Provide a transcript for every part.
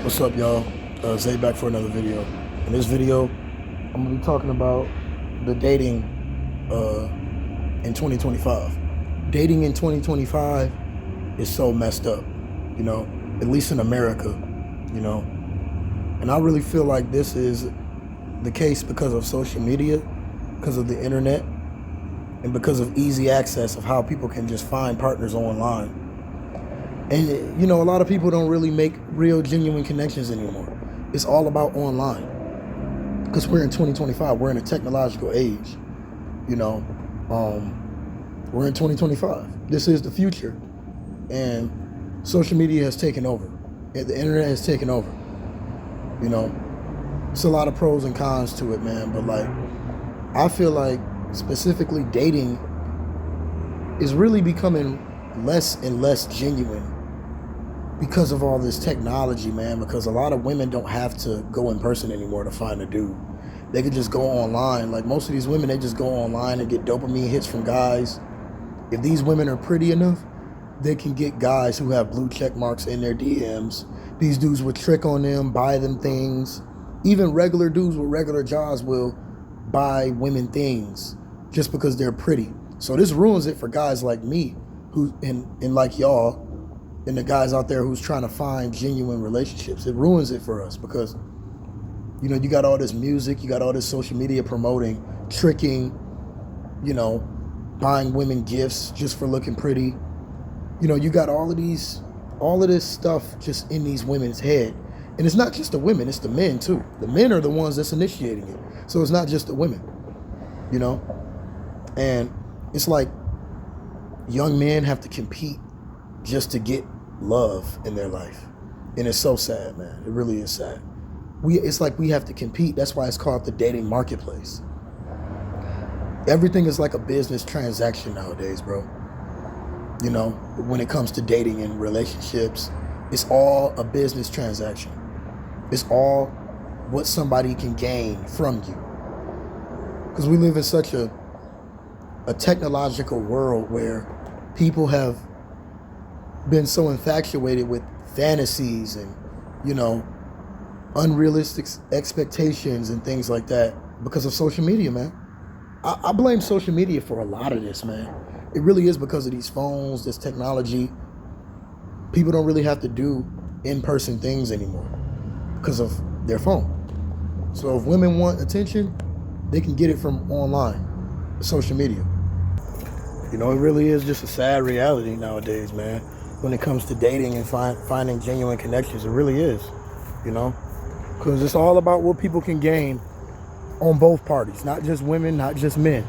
What's up, y'all? Zay back for another video. In this video, I'm gonna be talking about the dating in 2025. Dating in 2025 is so messed up, at least in America, And I really feel like this is the case because of social media, because of the internet, and because of easy access of how people can just find partners online. And, a lot of people don't really make real, genuine connections anymore. It's all about online. Because we're in 2025. We're in a technological age. We're in 2025. This is the future. And social media has taken over. The internet has taken over. It's a lot of pros and cons to it, man. But, I feel like specifically dating is really becoming less and less genuine because of all this technology, man. Because a lot of women don't have to go in person anymore to find a dude. They could just go online. Like most of these women, they just go online and get dopamine hits from guys. If these women are pretty enough, they can get guys who have blue check marks in their DMs. These dudes will trick on them, buy them things. Even regular dudes with regular jobs will buy women things just because they're pretty. So this ruins it for guys like me and like y'all, and the guys out there who's trying to find genuine relationships. It ruins it for us because, you got all this music, you got all this social media promoting, tricking, buying women gifts just for looking pretty. You got all of this stuff just in these women's head. And it's not just the women, it's the men too. The men are the ones that's initiating it. So it's not just the women, And it's like young men have to compete just to get love in their life. And it's so sad, man. It really is sad. It's like we have to compete. That's why it's called the dating marketplace. Everything is like a business transaction nowadays, bro. When it comes to dating and relationships, it's all a business transaction. It's all what somebody can gain from you. Because we live in such a technological world where people have been so infatuated with fantasies and, unrealistic expectations and things like that because of social media, man. I blame social media for a lot of this, man. It really is because of these phones, this technology. People don't really have to do in-person things anymore because of their phone. So if women want attention, they can get it from online, social media. It really is just a sad reality nowadays, man. When it comes to dating and finding genuine connections, it really is, because it's all about what people can gain on both parties, not just women, not just men.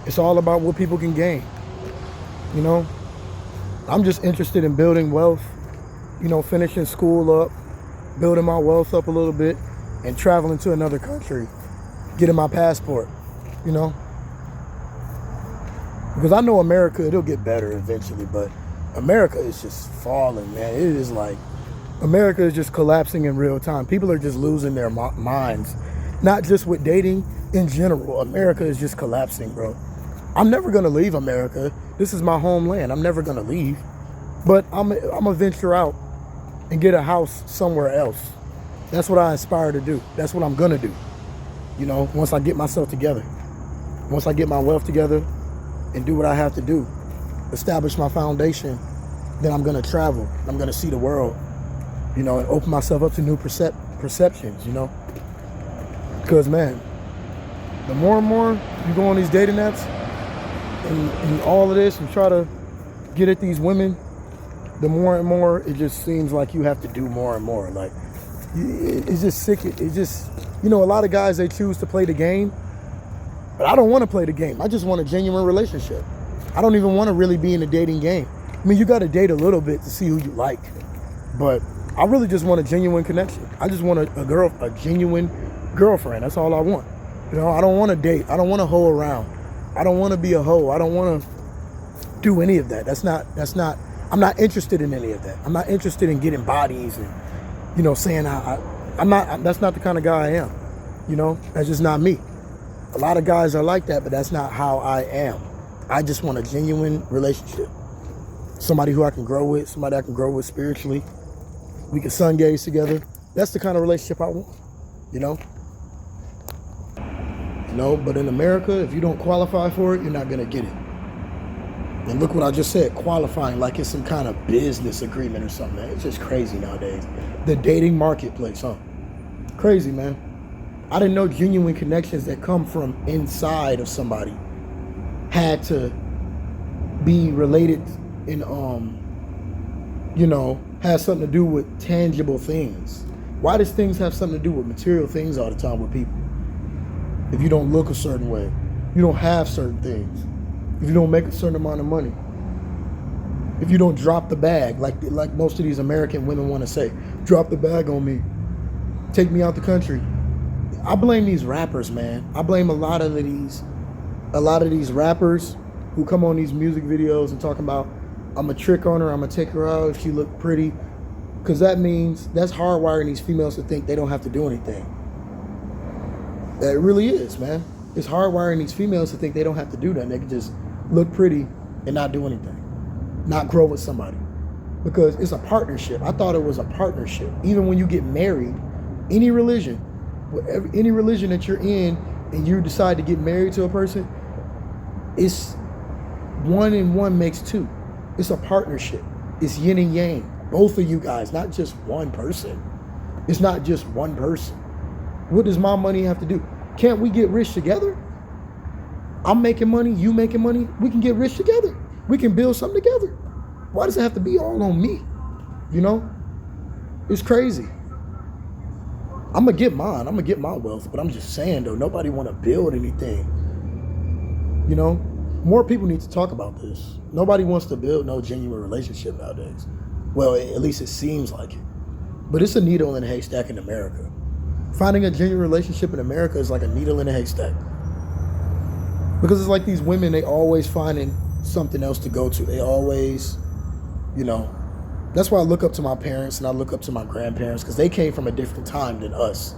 It's all about what people can gain. I'm just interested in building wealth, finishing school up, building my wealth up a little bit, and traveling to another country, getting my passport, Because I know America, it'll get better eventually, but America is just falling, man. It is like, America is just collapsing in real time. People are just losing their minds. Not just with dating, in general. America is just collapsing, bro. I'm never gonna leave America. This is my homeland. I'm never gonna leave. But I'm gonna venture out and get a house somewhere else. That's what I aspire to do. That's what I'm gonna do. Once I get myself together. Once I get my wealth together and do what I have to do, establish my foundation, then I'm gonna travel. I'm gonna see the world, and open myself up to new perceptions, Because, man, the more and more you go on these dating apps and all of this and try to get at these women, the more and more it just seems like you have to do more and more. Like, it's just sick. It's just, a lot of guys, they choose to play the game, but I don't want to play the game. I just want a genuine relationship. I don't even want to really be in the dating game. I mean, you got to date a little bit to see who you like, but I really just want a genuine connection. I just want a genuine girlfriend. That's all I want. I don't want to date. I don't want to hoe around. I don't want to be a hoe. I don't want to do any of that. I'm not interested in any of that. I'm not interested in getting bodies and, saying that's not the kind of guy I am. That's just not me. A lot of guys are like that, but that's not how I am. I just want a genuine relationship. Somebody who I can grow with, somebody I can grow with spiritually. We can sun gaze together, That's the kind of relationship I want, you know? But in America, if you don't qualify for it, you're not gonna get it. And look what I just said, qualifying like it's some kind of business agreement or something, man. It's just crazy nowadays. The dating marketplace, huh? Crazy, man. I didn't know genuine connections that come from inside of somebody had to be related and has something to do with tangible things. Why does things have something to do with material things all the time with people? If you don't look a certain way, you don't have certain things, if you don't make a certain amount of money, if you don't drop the bag, like most of these American women want to say, drop the bag on me, take me out the country. I blame these rappers, man. I blame a lot of these rappers who come on these music videos and talking about, I'm gonna trick on her, I'm gonna take her out if she look pretty, because that means that's hardwiring these females to think they don't have to do anything. That really is, man. It's hardwiring these females to think they don't have to do that. They can just look pretty and not do anything, not grow with somebody, because it's a partnership. I thought it was a partnership. Even when you get married, any religion that you're in, and you decide to get married to a person, it's 1 and 1 makes 2. It's a partnership. It's yin and yang. Both of you guys, not just one person. It's not just one person. What does my money have to do? Can't we get rich together? I'm making money, you making money. We can get rich together. We can build something together. Why does it have to be all on me? It's crazy. I'm gonna get mine. I'm gonna get my wealth, but I'm just saying though, nobody want to build anything. More people need to talk about this. Nobody wants to build no genuine relationship nowadays. Well, at least it seems like it. But it's a needle in a haystack in America. Finding a genuine relationship in America is like a needle in a haystack. Because it's like these women, they always finding something else to go to. They always, that's why I look up to my parents and I look up to my grandparents, because they came from a different time than us.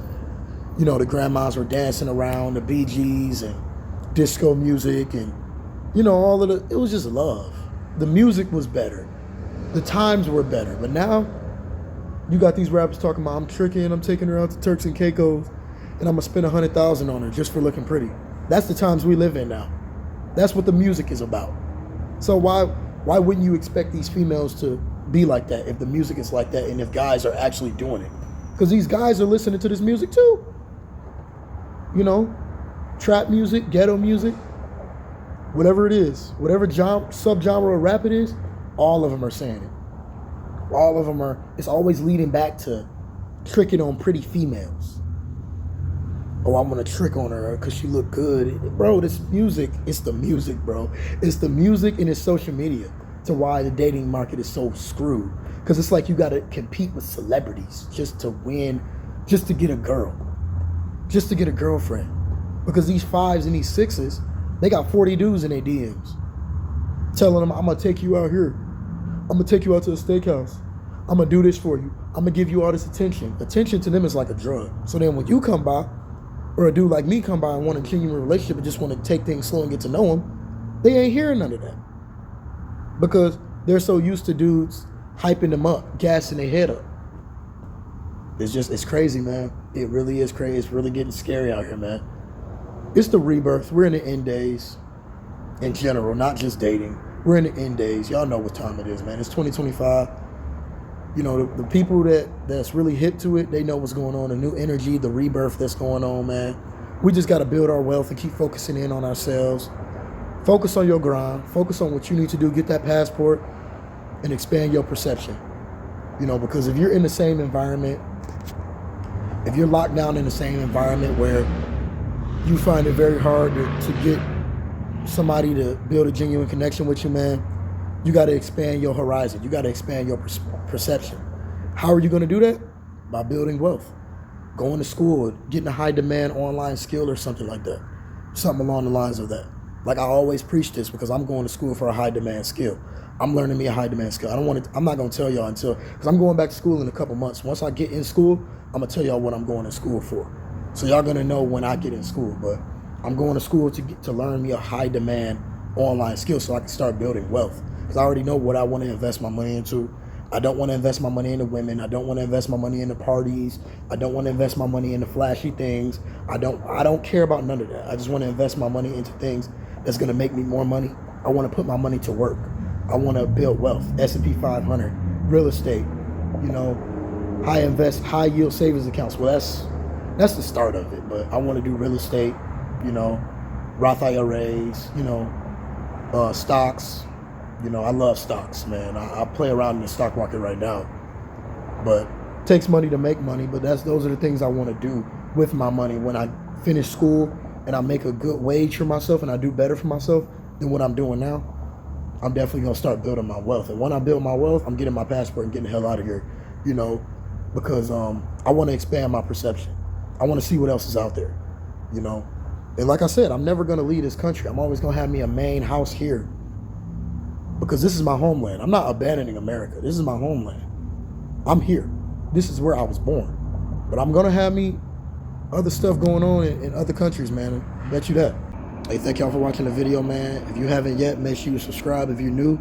The grandmas were dancing around the Bee Gees and disco music and, it was just love. The music was better. The times were better. But now, you got these rappers talking about, I'm tricking, I'm taking her out to Turks and Caicos, and I'm going to spend $100,000 on her just for looking pretty. That's the times we live in now. That's what the music is about. So why wouldn't you expect these females to be like that if the music is like that and if guys are actually doing it? Because these guys are listening to this music too. Trap music, ghetto music, whatever it is, whatever subgenre of rap it is, all of them are saying it. All of them are, it's always leading back to tricking on pretty females. Oh, I'm gonna trick on her because she look good. Bro, this music, it's the music, bro. It's the music and it's social media to why the dating market is so screwed. Because it's like you gotta compete with celebrities just to win, just to get a girl, just to get a girlfriend. Because these 5s and these 6s, they got 40 dudes in their DMs telling them, I'm gonna take you out here. I'm gonna take you out to a steakhouse. I'm gonna do this for you. I'm gonna give you all this attention. Attention to them is like a drug. So then when you come by, or a dude like me come by and want a genuine relationship and just want to take things slow and get to know them, they ain't hearing none of that. Because they're so used to dudes hyping them up, gassing their head up. It's crazy, man. It really is crazy. It's really getting scary out here, man. It's the rebirth. We're in the end days in general, not just dating. We're in the end days. Y'all know what time it is, man. It's 2025. The people that's really hip to it, they know what's going on, the new energy, the rebirth that's going on, man. We just got to build our wealth and keep focusing in on ourselves. Focus on your grind. Focus on what you need to do. Get that passport and expand your perception. Because if you're in the same environment, if you're locked down in the same environment where you find it very hard to get somebody to build a genuine connection with you, man, you got to expand your horizon. You got to expand your perception. How are you going to do that? By building wealth. Going to school, getting a high demand online skill or something like that. Something along the lines of that. Like I always preach this because I'm going to school for a high demand skill. I'm learning me a high demand skill. I'm not going to tell y'all because I'm going back to school in a couple months. Once I get in school, I'm going to tell y'all what I'm going to school for. So y'all going to know when I get in school. But I'm going to school to learn me a high demand online skill so I can start building wealth. Because I already know what I want to invest my money into. I don't want to invest my money into women. I don't want to invest my money into parties. I don't want to invest my money into flashy things. I don't care about none of that. I just want to invest my money into things that's going to make me more money. I want to put my money to work. I want to build wealth. S&P 500, real estate, you know, high yield savings accounts. Well, that's the start of it. But I want to do real estate, you know, Roth IRAs, you know, stocks. You know, I love stocks, man. I play around in the stock market right now. But it takes money to make money, but those are the things I want to do with my money. When I finish school and I make a good wage for myself and I do better for myself than what I'm doing now, I'm definitely going to start building my wealth. And when I build my wealth, I'm getting my passport and getting the hell out of here, you know, because I want to expand my perception. I want to see what else is out there, you know. And like I said, I'm never going to leave this country. I'm always going to have me a main house here, because this is my homeland. I'm not abandoning America. This is my homeland. I'm here. This is where I was born. But I'm going to have me other stuff going on in other countries, man. I bet you that. Hey, thank y'all for watching the video, man. If you haven't yet, make sure you subscribe if you're new.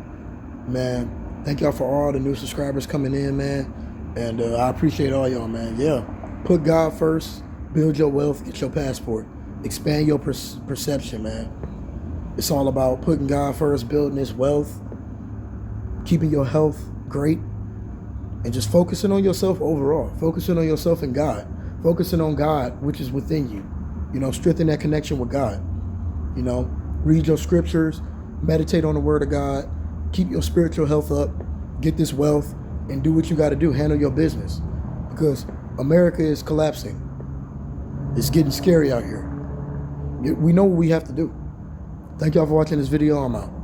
Man, thank y'all for all the new subscribers coming in, man. And I appreciate all y'all, man. Yeah, put God first. Build your wealth. Get your passport. Expand your perception, man. It's all about putting God first, building this wealth, keeping your health great, and just focusing on yourself overall. Focusing on yourself and God. Focusing on God, which is within you. You know, strengthen that connection with God. You know, read your scriptures, meditate on the word of God, keep your spiritual health up, get this wealth, and do what you got to do. Handle your business. Because America is collapsing. It's getting scary out here. We know what we have to do. Thank y'all for watching this video. I'm out.